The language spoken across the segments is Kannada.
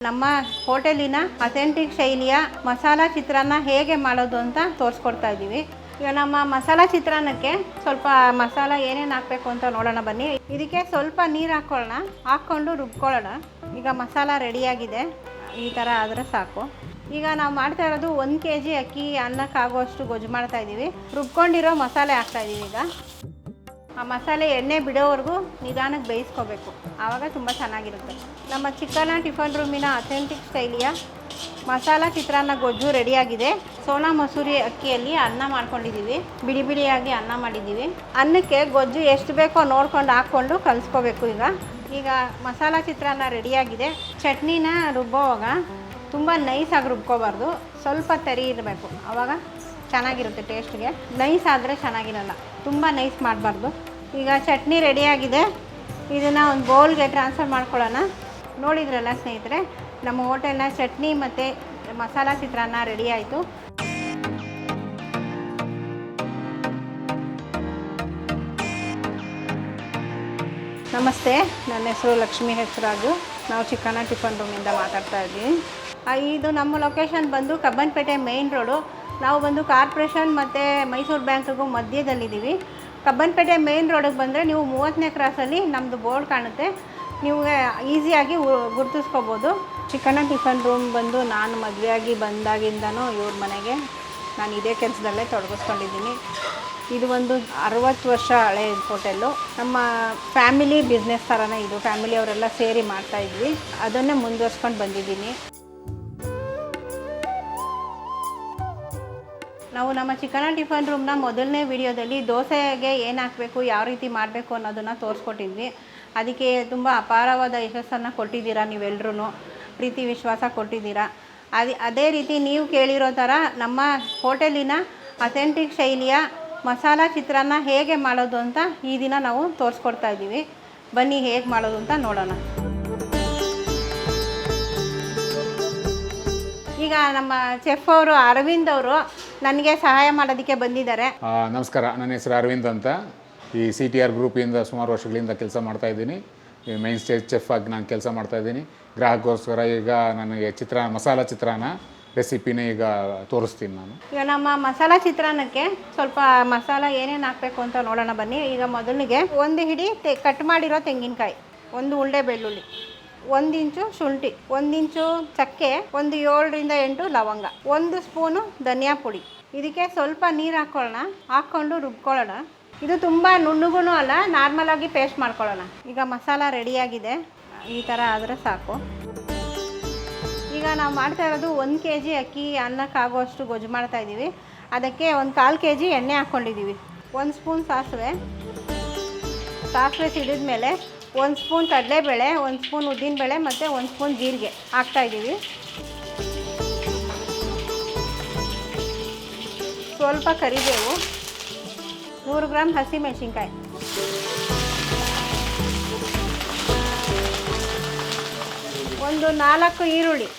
ನಮ್ಮ ಹೋಟೆಲಿನ ಅಥೆಂಟಿಕ್ ಶೈಲಿಯ ಮಸಾಲಾ ಚಿತ್ರಾನ್ನ ಹೇಗೆ ಮಾಡೋದು ಅಂತ ತೋರಿಸ್ಕೊಡ್ತಾ ಇದ್ದೀವಿ. ಈಗ ನಮ್ಮ ಮಸಾಲಾ ಚಿತ್ರಾನ್ನಕ್ಕೆ ಸ್ವಲ್ಪ ಮಸಾಲ ಏನೇನು ಹಾಕಬೇಕು ಅಂತ ನೋಡೋಣ ಬನ್ನಿ. ಇದಕ್ಕೆ ಸ್ವಲ್ಪ ನೀರು ಹಾಕ್ಕೊಂಡು ರುಬ್ಕೊಳ್ಳೋಣ. ಈಗ ಮಸಾಲ ರೆಡಿಯಾಗಿದೆ, ಈ ಥರ ಆದರೆ ಸಾಕು. ಈಗ ನಾವು ಮಾಡ್ತಾ ಇರೋದು 1 kg ಅಕ್ಕಿ ಅನ್ನಕ್ಕಾಗೋಷ್ಟು ಗೊಜ್ಜು ಮಾಡ್ತಾ ಇದ್ದೀವಿ. ರುಬ್ಕೊಂಡಿರೋ ಮಸಾಲೆ ಹಾಕ್ತಾಯಿದ್ದೀವಿ. ಈಗ ಆ ಮಸಾಲೆ ಎಣ್ಣೆ ಬಿಡೋವರೆಗೂ ನಿಧಾನಕ್ಕೆ ಬೇಯಿಸ್ಕೋಬೇಕು, ಆವಾಗ ತುಂಬ ಚೆನ್ನಾಗಿರುತ್ತೆ. ನಮ್ಮ ಚಿಕ್ಕನ ಟಿಫನ್ ರೂಮಿನ ಅಥೆಂಟಿಕ್ ಸ್ಟೈಲಿಯ ಮಸಾಲ ಚಿತ್ರಾನ್ನ ಗೊಜ್ಜು ರೆಡಿಯಾಗಿದೆ. ಸೋನಾ ಮಸೂರಿ ಅಕ್ಕಿಯಲ್ಲಿ ಅನ್ನ ಮಾಡ್ಕೊಂಡಿದ್ದೀವಿ, ಬಿಡಿ ಬಿಡಿಯಾಗಿ ಅನ್ನ ಮಾಡಿದ್ದೀವಿ. ಅನ್ನಕ್ಕೆ ಗೊಜ್ಜು ಎಷ್ಟು ಬೇಕೋ ನೋಡ್ಕೊಂಡು ಹಾಕ್ಕೊಂಡು ಕಲಿಸ್ಕೋಬೇಕು. ಈಗ ಮಸಾಲ ಚಿತ್ರಾನ್ನ ರೆಡಿಯಾಗಿದೆ. ಚಟ್ನಿನ ರುಬ್ಬೋವಾಗ ತುಂಬ ನೈಸಾಗಿ ರುಬ್ಕೋಬಾರ್ದು, ಸ್ವಲ್ಪ ತರಿ ಇರಬೇಕು, ಆವಾಗ ಚೆನ್ನಾಗಿರುತ್ತೆ ಟೇಸ್ಟ್ಗೆ. ನೈಸ್ ಆದರೆ ಚೆನ್ನಾಗಿರಲ್ಲ, ತುಂಬ ನೈಸ್ ಮಾಡಬಾರ್ದು. ಈಗ ಚಟ್ನಿ ರೆಡಿಯಾಗಿದೆ, ಇದನ್ನು ಒಂದು ಬೌಲ್ಗೆ ಟ್ರಾನ್ಸ್ಫರ್ ಮಾಡ್ಕೊಳ್ಳೋಣ. ನೋಡಿದ್ರಲ್ಲ ಸ್ನೇಹಿತರೆ, ನಮ್ಮ ಹೋಟೆಲ್ನ ಚಟ್ನಿ ಮತ್ತು ಮಸಾಲ ಚಿತ್ರಾನ್ನ ರೆಡಿ ಆಯಿತು. ನಮಸ್ತೆ, ನನ್ನ ಹೆಸರು ಲಕ್ಷ್ಮೀ ಹೆಸರಾಜು. ನಾವು ಚಿಕ್ಕನ ಟಿಫನ್ ರೂಮಿಂದ ಮಾತಾಡ್ತಾ ಇದ್ದೀವಿ. ಇದು ನಮ್ಮ ಲೊಕೇಶನ್ ಬಂದು ಕಬ್ಬನ್ಪೇಟೆ ಮೇಯ್ನ್ ರೋಡು. ನಾವು ಬಂದು ಕಾರ್ಪೊರೇಷನ್ ಮತ್ತು ಮೈಸೂರು ಬ್ಯಾಂಕ್ಗೂ ಮಧ್ಯದಲ್ಲಿದ್ದೀವಿ. ಕಬ್ಬನ್ಪೇಟೆ ಮೇಯ್ನ್ ರೋಡಿಗೆ ಬಂದರೆ ನೀವು 30ನೇ ಕ್ರಾಸಲ್ಲಿ ನಮ್ಮದು ಬೋರ್ಡ್ ಕಾಣುತ್ತೆ, ನೀವು ಈಸಿಯಾಗಿ ಗುರುತಿಸ್ಕೋಬೋದು. ಚಿಕ್ಕನ ಟಿಫನ್ ರೂಮ್ ಬಂದು ನಾನು ಮದುವೆಯಾಗಿ ಬಂದಾಗಿಂದನೂ ಇವ್ರ ಮನೆಗೆ ನಾನು ಇದೇ ಕೆಲಸದಲ್ಲೇ ತೊಡಗಿಸ್ಕೊಂಡಿದ್ದೀನಿ. ಇದು ಒಂದು 60 ವರ್ಷ ಹಳೆ ಹೋಟೆಲ್ಲು. ನಮ್ಮ ಫ್ಯಾಮಿಲಿ ಬಿಸ್ನೆಸ್ ಥರನೇ ಇದು, ಫ್ಯಾಮಿಲಿಯವರೆಲ್ಲ ಸೇರಿ ಮಾಡ್ತಾಯಿದ್ವಿ, ಅದನ್ನೇ ಮುಂದುವರ್ಸ್ಕೊಂಡು ಬಂದಿದ್ದೀನಿ. ನಾವು ನಮ್ಮ ಚಿಕ್ಕನ ಟಿಫನ್ ರೂಮ್ನ ಮೊದಲನೇ ವಿಡಿಯೋದಲ್ಲಿ ದೋಸೆಗೆ ಏನು ಹಾಕಬೇಕು, ಯಾವ ರೀತಿ ಮಾಡಬೇಕು ಅನ್ನೋದನ್ನು ತೋರಿಸ್ಕೊಟ್ಟಿದ್ವಿ. ಅದಕ್ಕೆ ತುಂಬ ಅಪಾರವಾದ ಯಶಸ್ಸನ್ನು ಕೊಟ್ಟಿದ್ದೀರಾ, ನೀವೆಲ್ಲರೂ ಪ್ರೀತಿ ವಿಶ್ವಾಸ ಕೊಟ್ಟಿದ್ದೀರಾ. ಅದೇ ರೀತಿ ನೀವು ಕೇಳಿರೋ ಥರ ನಮ್ಮ ಹೋಟೆಲಿನ ಅಥೆಂಟಿಕ್ ಶೈಲಿಯ ಮಸಾಲಾ ಚಿತ್ರಾನ್ನ ಹೇಗೆ ಮಾಡೋದು ಅಂತ ಈ ದಿನ ನಾವು ತೋರಿಸ್ಕೊಡ್ತಾ ಇದ್ದೀವಿ. ಬನ್ನಿ ಹೇಗೆ ಮಾಡೋದು ಅಂತ ನೋಡೋಣ. ಈಗ ನಮ್ಮ ಚೆಫ್ ಅವರು ಅರವಿಂದ್ ಅವರು ನನಗೆ ಸಹಾಯ ಮಾಡೋದಕ್ಕೆ ಬಂದಿದ್ದಾರೆ. ನಮಸ್ಕಾರ, ನನ್ನ ಹೆಸರು ಅರವಿಂದ್ ಅಂತ. ಈ CTR ಗ್ರೂಪಿಂದ ಸುಮಾರು ವರ್ಷಗಳಿಂದ ಕೆಲಸ ಮಾಡ್ತಾಯಿದ್ದೀನಿ. ಮೈನ್ ಸ್ಟೇಜ್ ಚೆಫ್ ಆಗಿ ನಾನು ಕೆಲಸ ಮಾಡ್ತಾಯಿದ್ದೀನಿ. ಗ್ರಾಹಕಗೋಸ್ಕರ ಈಗ ನನಗೆ ಮಸಾಲ ಚಿತ್ರಾನ್ನ ರೆಸಿಪಿನೇ ಈಗ ತೋರಿಸ್ತೀನಿ ನಾನು. ಈಗ ನಮ್ಮ ಮಸಾಲ ಚಿತ್ರಾನ್ನಕ್ಕೆ ಸ್ವಲ್ಪ ಮಸಾಲ ಏನೇನು ಹಾಕಬೇಕು ಅಂತ ನೋಡೋಣ ಬನ್ನಿ. ಈಗ ಮೊದಲಿಗೆ 1 ಹಿಡಿ ಕಟ್ ಮಾಡಿರೋ ತೆಂಗಿನಕಾಯಿ, 1 ಉಂಡೆ ಬೆಳ್ಳುಳ್ಳಿ, 1 ಇಂಚು ಶುಂಠಿ, 1 ಇಂಚು ಚಕ್ಕೆ, 7 ರಿಂದ 8 ಲವಂಗ, 1 ಸ್ಪೂನು ಧನಿಯಾ ಪುಡಿ. ಇದಕ್ಕೆ ಸ್ವಲ್ಪ ನೀರು ಹಾಕ್ಕೊಂಡು ರುಬ್ಕೊಳ್ಳೋಣ. ಇದು ತುಂಬ ನುಣ್ಣಗೂ ಅಲ್ಲ, ನಾರ್ಮಲಾಗಿ ಪೇಸ್ಟ್ ಮಾಡ್ಕೊಳ್ಳೋಣ. ಈಗ ಮಸಾಲ ರೆಡಿಯಾಗಿದೆ, ಈ ಥರ ಆದರೆ ಸಾಕು. ಈಗ ನಾವು ಮಾಡ್ತಾ ಇರೋದು 1 kg ಅಕ್ಕಿ ಅನ್ನಕ್ಕಾಗೋಷ್ಟು ಗೊಜ್ಜು ಮಾಡ್ತಾಯಿದ್ದೀವಿ. ಅದಕ್ಕೆ 1/4 kg ಎಣ್ಣೆ ಹಾಕ್ಕೊಂಡಿದ್ದೀವಿ. 1 ಸ್ಪೂನ್ ಸಾಸಿವೆ ಸಿಡಿದ ಮೇಲೆ 1 ಸ್ಪೂನ್ ಕಡಲೆಬೇಳೆ, 1 ಸ್ಪೂನ್ ಉದ್ದಿನಬೇಳೆ ಮತ್ತು 1 ಸ್ಪೂನ್ ಜೀರಿಗೆ ಹಾಕ್ತಾಯಿದ್ದೀವಿ. ಸ್ವಲ್ಪ ಕರಿಬೇವು, 100 ಗ್ರಾಮ್ ಹಸಿಮೆಣಸಿನ್ಕಾಯಿ, ಒಂದು 4 ಈರುಳ್ಳಿ,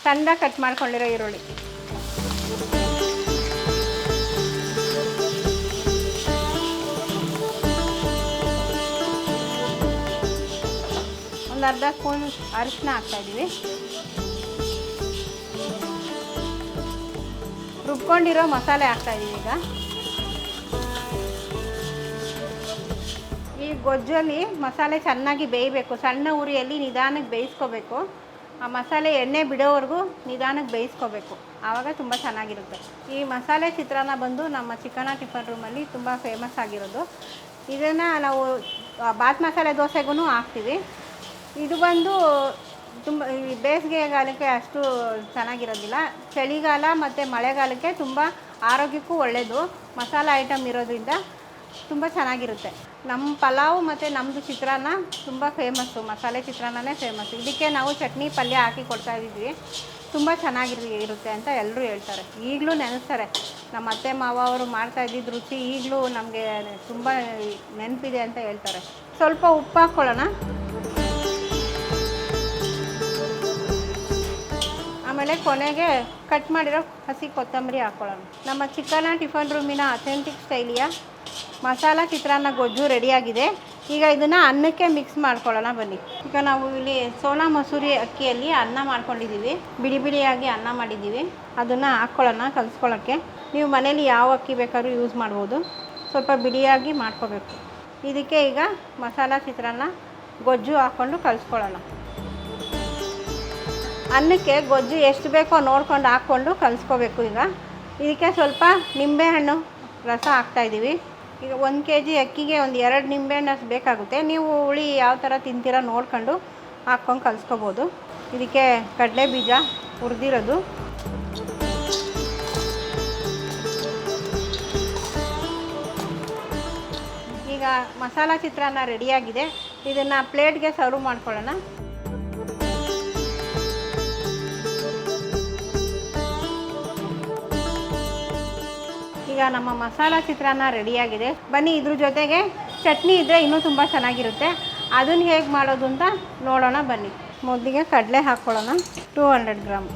ಸಣ್ಣ ಕಟ್ ಮಾಡ್ಕೊಂಡಿರೋ ಈರುಳ್ಳಿ, ಒಂದು ಅರ್ಧ ಸ್ಪೂನ್ ಅರಿಶಿನ ಹಾಕ್ತಾಯಿದ್ದೀವಿ. ರುಬ್ಕೊಂಡಿರೋ ಮಸಾಲೆ ಹಾಕ್ತಾಯಿದ್ದೀವಿ. ಈ ಗೊಜ್ಜಲ್ಲಿ ಮಸಾಲೆ ಚೆನ್ನಾಗಿ ಬೇಯಬೇಕು, ಸಣ್ಣ ಉರಿಯಲ್ಲಿ ನಿಧಾನಕ್ಕೆ ಬೇಯಿಸ್ಕೋಬೇಕು. ಆ ಮಸಾಲೆ ಎಣ್ಣೆ ಬಿಡೋವರೆಗೂ ನಿಧಾನಕ್ಕೆ ಬೇಯಿಸ್ಕೋಬೇಕು, ಆವಾಗ ತುಂಬ ಚೆನ್ನಾಗಿರುತ್ತೆ. ಈ ಮಸಾಲೆ ಚಿತ್ರಾನ್ನ ಬಂದು ನಮ್ಮ ಚಿಕ್ಕನ ಟಿಫನ್ ರೂಮಲ್ಲಿ ತುಂಬ ಫೇಮಸ್ ಆಗಿರೋದು. ಇದನ್ನು ನಾವು ಬಾತ್ ಮಸಾಲೆ ದೋಸೆಗೂ ಹಾಕ್ತೀವಿ. ಇದು ಬಂದು ತುಂಬ ಬೇಸಿಗೆಗಾಲಕ್ಕೆ ಅಷ್ಟು ಚೆನ್ನಾಗಿರೋದಿಲ್ಲ, ಚಳಿಗಾಲ ಮತ್ತು ಮಳೆಗಾಲಕ್ಕೆ ತುಂಬ ಆರೋಗ್ಯಕ್ಕೂ ಒಳ್ಳೆಯದು. ಮಸಾಲ ಐಟಮ್ ಇರೋದ್ರಿಂದ ತುಂಬ ಚೆನ್ನಾಗಿರುತ್ತೆ. ನಮ್ಮ ಪಲಾವು ಮತ್ತು ನಮ್ಮದು ಚಿತ್ರಾನ್ನ ತುಂಬ ಫೇಮಸ್ಸು, ಮಸಾಲೆ ಚಿತ್ರಾನ್ನನೇ ಫೇಮಸ್ಸು. ಇದಕ್ಕೆ ನಾವು ಚಟ್ನಿ ಪಲ್ಯ ಹಾಕಿ ಕೊಡ್ತಾಯಿದ್ವಿ, ತುಂಬ ಚೆನ್ನಾಗಿರುತ್ತೆ ಅಂತ ಎಲ್ಲರೂ ಹೇಳ್ತಾರೆ. ಈಗಲೂ ನೆನೆಸ್ತಾರೆ, ನಮ್ಮ ಅತ್ತೆ ಮಾವ ಅವರು ಮಾಡ್ತಾಯಿದ್ದಿದ್ದು ರುಚಿ ಈಗಲೂ ನಮಗೆ ತುಂಬ ನೆನಪಿದೆ ಅಂತ ಹೇಳ್ತಾರೆ. ಸ್ವಲ್ಪ ಉಪ್ಪು ಹಾಕ್ಕೊಳ್ಳೋಣ. ಆಮೇಲೆ ಕೊನೆಗೆ ಕಟ್ ಮಾಡಿರೋ ಹಸಿ ಕೊತ್ತಂಬರಿ ಹಾಕ್ಕೊಳ್ಳೋಣ. ನಮ್ಮ ಚಿಕ್ಕನ ಟಿಫನ್ ರೂಮಿನ ಅಥೆಂಟಿಕ್ ಸ್ಟೈಲಿಯ ಮಸಾಲ ಚಿತ್ರಾನ್ನ ಗೊಜ್ಜು ರೆಡಿಯಾಗಿದೆ. ಈಗ ಇದನ್ನು ಅನ್ನಕ್ಕೆ ಮಿಕ್ಸ್ ಮಾಡ್ಕೊಳ್ಳೋಣ ಬನ್ನಿ. ಈಗ ನಾವು ಇಲ್ಲಿ ಸೋನಾ ಮಸೂರಿ ಅಕ್ಕಿಯಲ್ಲಿ ಅನ್ನ ಮಾಡ್ಕೊಂಡಿದ್ದೀವಿ, ಬಿಡಿ ಬಿಡಿಯಾಗಿ ಅನ್ನ ಮಾಡಿದ್ದೀವಿ. ಅದನ್ನು ಹಾಕ್ಕೊಳ್ಳೋಣ ಕಲಿಸ್ಕೊಳ್ಳೋಕ್ಕೆ. ನೀವು ಮನೇಲಿ ಯಾವ ಅಕ್ಕಿ ಬೇಕಾದ್ರೂ ಯೂಸ್ ಮಾಡ್ಬೋದು. ಸ್ವಲ್ಪ ಬಿಡಿಯಾಗಿ ಮಾಡ್ಕೋಬೇಕು. ಇದಕ್ಕೆ ಈಗ ಮಸಾಲ ಚಿತ್ರಾನ್ನ ಗೊಜ್ಜು ಹಾಕ್ಕೊಂಡು ಕಲಿಸ್ಕೊಳ್ಳೋಣ. ಅನ್ನಕ್ಕೆ ಗೊಜ್ಜು ಎಷ್ಟು ಬೇಕೋ ನೋಡ್ಕೊಂಡು ಹಾಕ್ಕೊಂಡು ಕಲಿಸ್ಕೋಬೇಕು. ಈಗ ಇದಕ್ಕೆ ಸ್ವಲ್ಪ ನಿಂಬೆಹಣ್ಣು ರಸ ಹಾಕ್ತಾಯಿದ್ದೀವಿ. ಈಗ 1 kg ಅಕ್ಕಿಗೆ ಒಂದು 2 ನಿಂಬೆಹಣ್ಣು ಅಷ್ಟು ಬೇಕಾಗುತ್ತೆ. ನೀವು ಹುಳಿ ಯಾವ ಥರ ತಿಂತೀರ ನೋಡ್ಕೊಂಡು ಹಾಕ್ಕೊಂಡು ಕಲಿಸ್ಕೋಬೋದು. ಇದಕ್ಕೆ ಕಡಲೆ ಬೀಜ ಹುರಿದಿರೋದು, ಈಗ ಮಸಾಲ ಚಿತ್ರಾನ್ನ ರೆಡಿಯಾಗಿದೆ. ಇದನ್ನು ಪ್ಲೇಟ್ಗೆ ಸರ್ವ್ ಮಾಡ್ಕೊಳ್ಳೋಣ. ಈಗ ನಮ್ಮ ಮಸಾಲ ಚಿತ್ರಾನ್ನ ರೆಡಿಯಾಗಿದೆ. ಬನ್ನಿ ಇದ್ರ ಜೊತೆಗೆ ಚಟ್ನಿ ಇದ್ದರೆ ಇನ್ನೂ ತುಂಬ ಚೆನ್ನಾಗಿರುತ್ತೆ. ಅದನ್ನು ಹೇಗೆ ಮಾಡೋದು ಅಂತ ನೋಡೋಣ ಬನ್ನಿ. ಮೊದಲಿಗೆ ಕಡಲೆ ಹಾಕ್ಕೊಳ್ಳೋಣ, 200 ಗ್ರಾಮ್.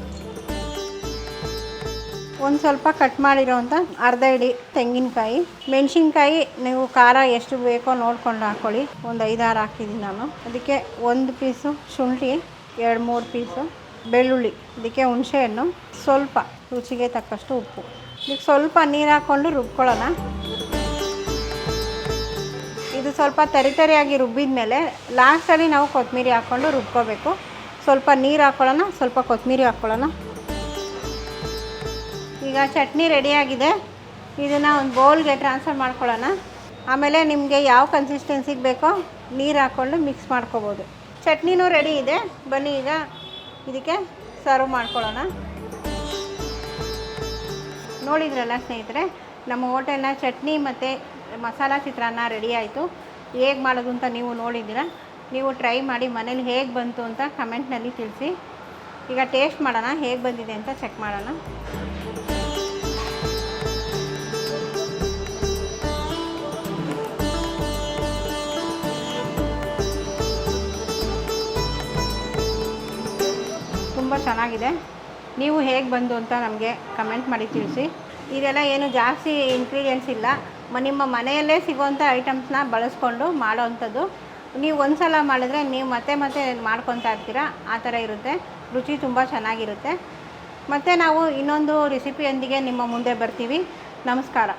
ಒಂದು ಸ್ವಲ್ಪ ಕಟ್ ಮಾಡಿರೋವಂಥ ಅರ್ಧ ಹಿಡಿ ತೆಂಗಿನಕಾಯಿ, ಮೆಣಸಿನ್ಕಾಯಿ ನೀವು ಖಾರ ಎಷ್ಟು ಬೇಕೋ ನೋಡ್ಕೊಂಡು ಹಾಕ್ಕೊಳ್ಳಿ. ಒಂದು 5-6 ಹಾಕಿದ್ದೀನಿ ನಾನು. ಅದಕ್ಕೆ 1 ಪೀಸು ಶುಂಠಿ, 2-3 ಪೀಸು ಬೆಳ್ಳುಳ್ಳಿ, ಇದಕ್ಕೆ ಹುಣಸೆಹಣ್ಣು, ಸ್ವಲ್ಪ ರುಚಿಗೆ ತಕ್ಕಷ್ಟು ಉಪ್ಪು. ಇದಕ್ಕೆ ಸ್ವಲ್ಪ ನೀರು ಹಾಕ್ಕೊಂಡು ರುಬ್ಕೊಳ್ಳೋಣ. ಇದು ಸ್ವಲ್ಪ ತರಿಯಾಗಿ ರುಬ್ಬಿದ ಮೇಲೆ ಲಾಸ್ಟಲ್ಲಿ ನಾವು ಕೊತ್ತಂಬರಿ ಹಾಕ್ಕೊಂಡು ರುಬ್ಕೋಬೇಕು. ಸ್ವಲ್ಪ ನೀರು ಹಾಕ್ಕೊಳ್ಳೋಣ, ಸ್ವಲ್ಪ ಕೊತ್ತಂಬರಿ ಹಾಕ್ಕೊಳ್ಳೋಣ. ಈಗ ಚಟ್ನಿ ರೆಡಿಯಾಗಿದೆ. ಇದನ್ನು ಒಂದು ಬೌಲ್ಗೆ ಟ್ರಾನ್ಸ್ಫರ್ ಮಾಡ್ಕೊಳ್ಳೋಣ. ಆಮೇಲೆ ನಿಮಗೆ ಯಾವ ಕನ್ಸಿಸ್ಟೆನ್ಸಿಗೆ ಬೇಕೋ ನೀರು ಹಾಕ್ಕೊಂಡು ಮಿಕ್ಸ್ ಮಾಡ್ಕೋಬೋದು. ಚಟ್ನಿನೂ ರೆಡಿ ಇದೆ. ಬನ್ನಿ ಈಗ ಇದಕ್ಕೆ ಸರ್ವ್ ಮಾಡ್ಕೊಳ್ಳೋಣ. ನೋಡಿದ್ರಲ್ಲ ಸ್ನೇಹಿತರೆ, ನಮ್ಮ ಹೋಟೆಲ್ನ ಚಟ್ನಿ ಮತ್ತು ಮಸಾಲ ಚಿತ್ರಾನ್ನ ರೆಡಿ ಆಯಿತು. ಹೇಗೆ ಮಾಡೋದು ಅಂತ ನೀವು ನೋಡಿದ್ದೀರ. ನೀವು ಟ್ರೈ ಮಾಡಿ ಮನೇಲಿ ಹೇಗೆ ಬಂತು ಅಂತ ಕಮೆಂಟ್ನಲ್ಲಿ ತಿಳಿಸಿ. ಈಗ ಟೇಸ್ಟ್ ಮಾಡೋಣ, ಹೇಗೆ ಬಂದಿದೆ ಅಂತ ಚೆಕ್ ಮಾಡೋಣ. ತುಂಬ ಚೆನ್ನಾಗಿದೆ. ನೀವು ಹೇಗೆ ಬಂದು ಅಂತ ನಮಗೆ ಕಮೆಂಟ್ ಮಾಡಿ ತಿಳಿಸಿ. ಇದೆಲ್ಲ ಏನು ಜಾಸ್ತಿ ಇಂಗ್ರೀಡಿಯೆಂಟ್ಸ್ ಇಲ್ಲ, ನಿಮ್ಮ ಮನೆಯಲ್ಲೇ ಸಿಗೋವಂಥ ಐಟಮ್ಸ್ನ ಬಳಸ್ಕೊಂಡು ಮಾಡೋವಂಥದ್ದು. ನೀವು ಒಂದು ಸಲ ಮಾಡಿದ್ರೆ ನೀವು ಮತ್ತೆ ಮಾಡ್ಕೊತಾ ಇರ್ತೀರ, ಆ ಥರ ಇರುತ್ತೆ. ರುಚಿ ತುಂಬ ಚೆನ್ನಾಗಿರುತ್ತೆ. ಮತ್ತು ನಾವು ಇನ್ನೊಂದು ರೆಸಿಪಿಯೊಂದಿಗೆ ನಿಮ್ಮ ಮುಂದೆ ಬರ್ತೀವಿ. ನಮಸ್ಕಾರ.